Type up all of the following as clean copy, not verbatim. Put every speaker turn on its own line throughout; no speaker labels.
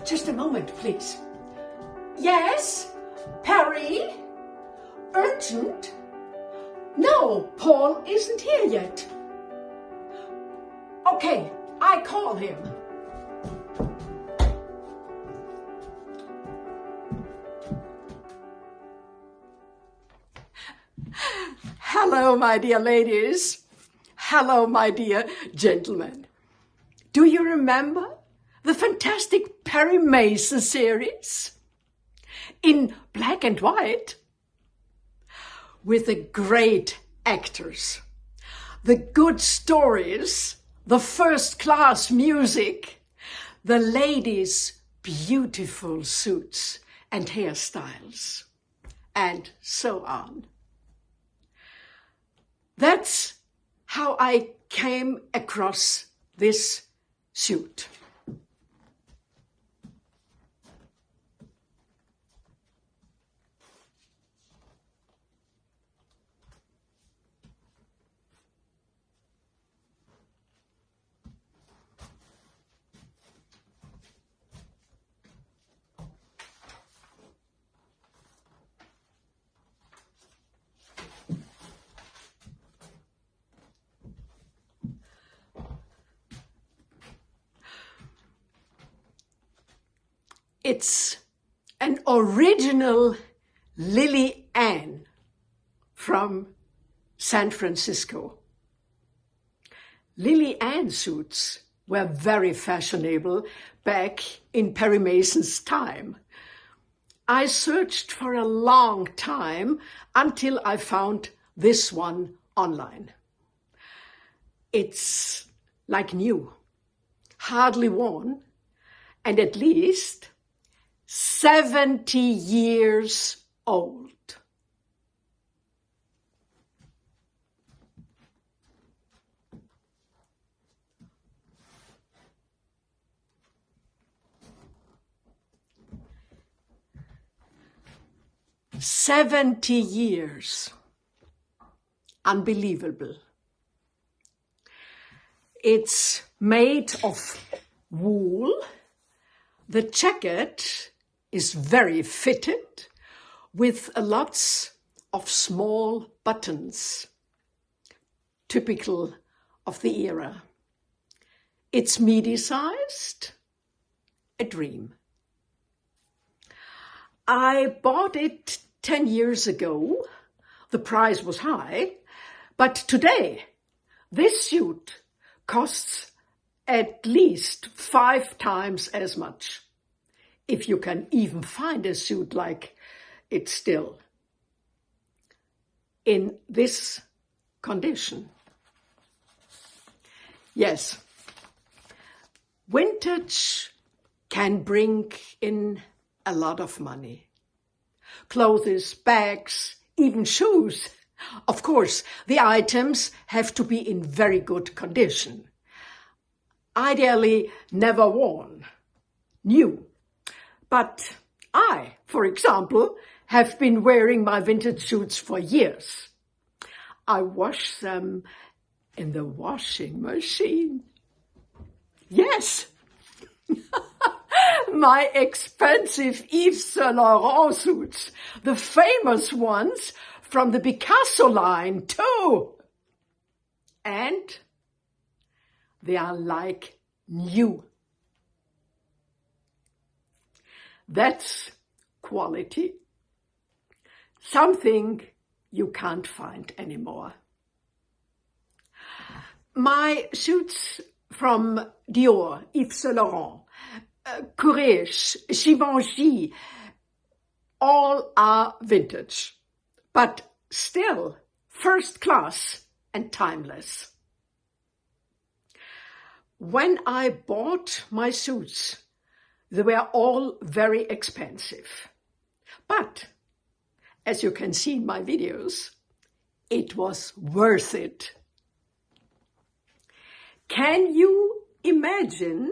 Just a moment, please. Yes? Perry? Urgent? No, Paul isn't here yet. Okay, I call him. Hello, my dear ladies. Hello, my dear gentlemen. Do you remember the fantastic Perry Mason series? In black and white? With the great actors, the good stories, the first-class music, the ladies' beautiful suits and hairstyles, and so on. That's how I came across this suit. It's an original Lily Ann from San Francisco. Lily Ann suits were very fashionable back in Perry Mason's time. I searched for a long time until I found this one online. It's like new, hardly worn, and at least 70 years old. "70 years. Unbelievable. It's made of wool. The jacket is very fitted with lots of small buttons, typical of the era. It's midi-sized, a dream. I bought it 10 years ago. The price was high, but today this suit costs at least 5 times as much, if you can even find a suit like it still, in this condition. Yes, vintage can bring in a lot of money. Clothes, bags, even shoes. Of course, the items have to be in very good condition. Ideally, never worn, new. But I, for example, have been wearing my vintage suits for years. I wash them in the washing machine. Yes, my expensive Yves Saint Laurent suits, the famous ones from the Picasso line too. And they are like new. That's quality. Something you can't find anymore. My suits from Dior, Yves Saint Laurent, Courrèges, Givenchy, all are vintage, but still first class and timeless. When I bought my suits, they were all very expensive. But, as you can see in my videos, it was worth it. Can you imagine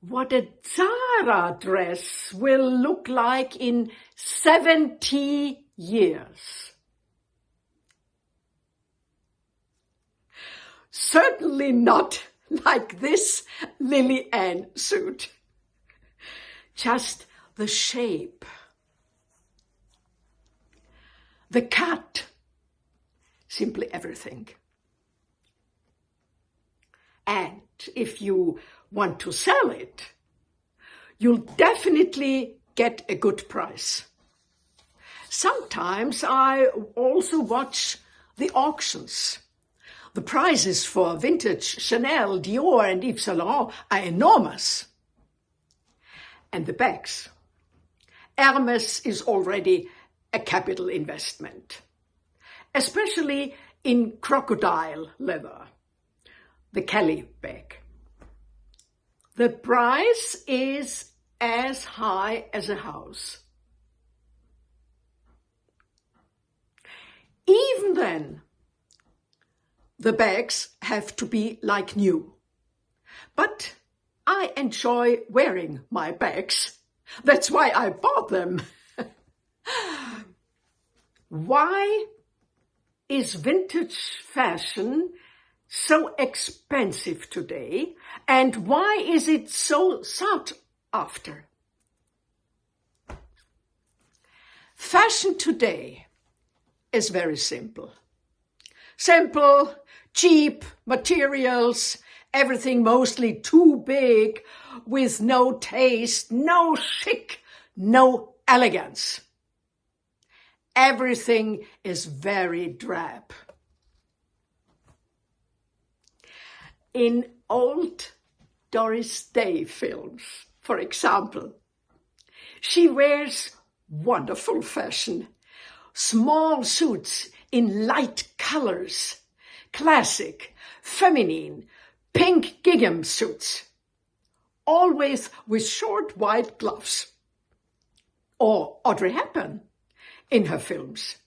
what a Zara dress will look like in 70 years? Certainly not like this Lily Ann suit. Just the shape, the cut, simply everything. And if you want to sell it, you'll definitely get a good price. Sometimes I also watch the auctions. The prices for vintage Chanel, Dior and Yves Saint Laurent are enormous. And the bags. Hermes is already a capital investment, especially in crocodile leather, the Kelly bag. The price is as high as a house. Even then, the bags have to be like new. But I enjoy wearing my bags. That's why I bought them. Why is vintage fashion so expensive today? And why is it so sought after? Fashion today is very simple. Simple, cheap materials, everything mostly too big, with no taste, no chic, no elegance. Everything is very drab. In old Doris Day films, for example, she wears wonderful fashion. Small suits in light colors, classic, feminine, pink gingham suits, always with short white gloves. Or Audrey Hepburn in her films,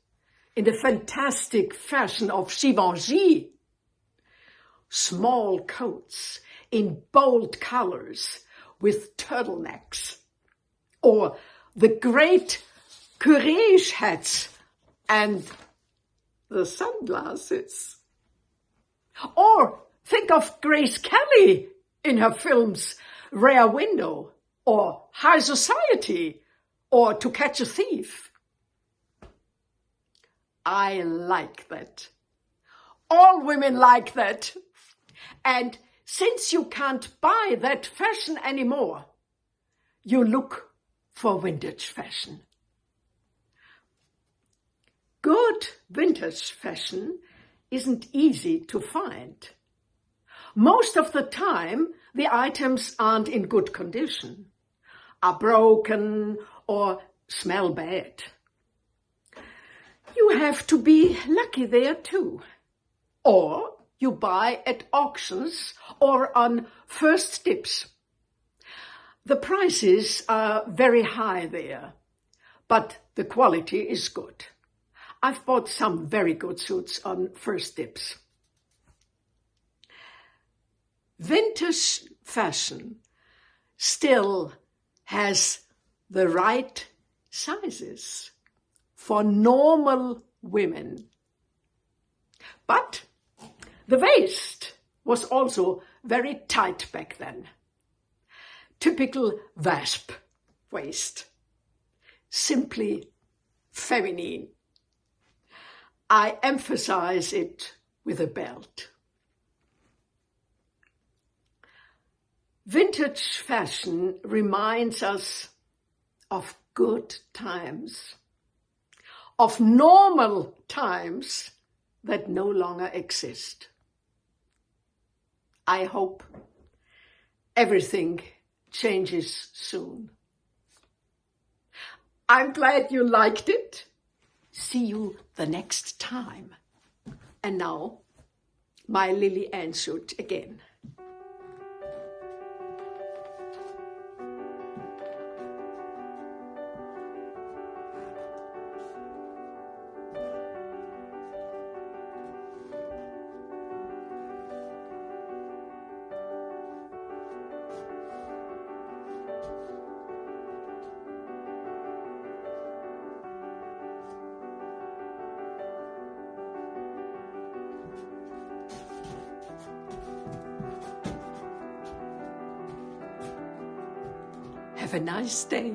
in the fantastic fashion of Givenchy. Small coats in bold colors with turtlenecks. Or the great Courrèges hats and the sunglasses. Or think of Grace Kelly in her films Rear Window or High Society or To Catch a Thief. I like that. All women like that. And since you can't buy that fashion anymore, you look for vintage fashion. Good vintage fashion isn't easy to find. Most of the time, the items aren't in good condition, are broken or smell bad. You have to be lucky there too. Or you buy at auctions or on first dips. The prices are very high there, but the quality is good. I've bought some very good suits on first dips. Vintage fashion still has the right sizes for normal women. But the waist was also very tight back then. Typical wasp waist. Simply feminine. I emphasize it with a belt. Vintage fashion reminds us of good times, of normal times that no longer exist. I hope everything changes soon. I'm glad you liked it. See you the next time. And now, my Lily Ann suit again. Have a nice day.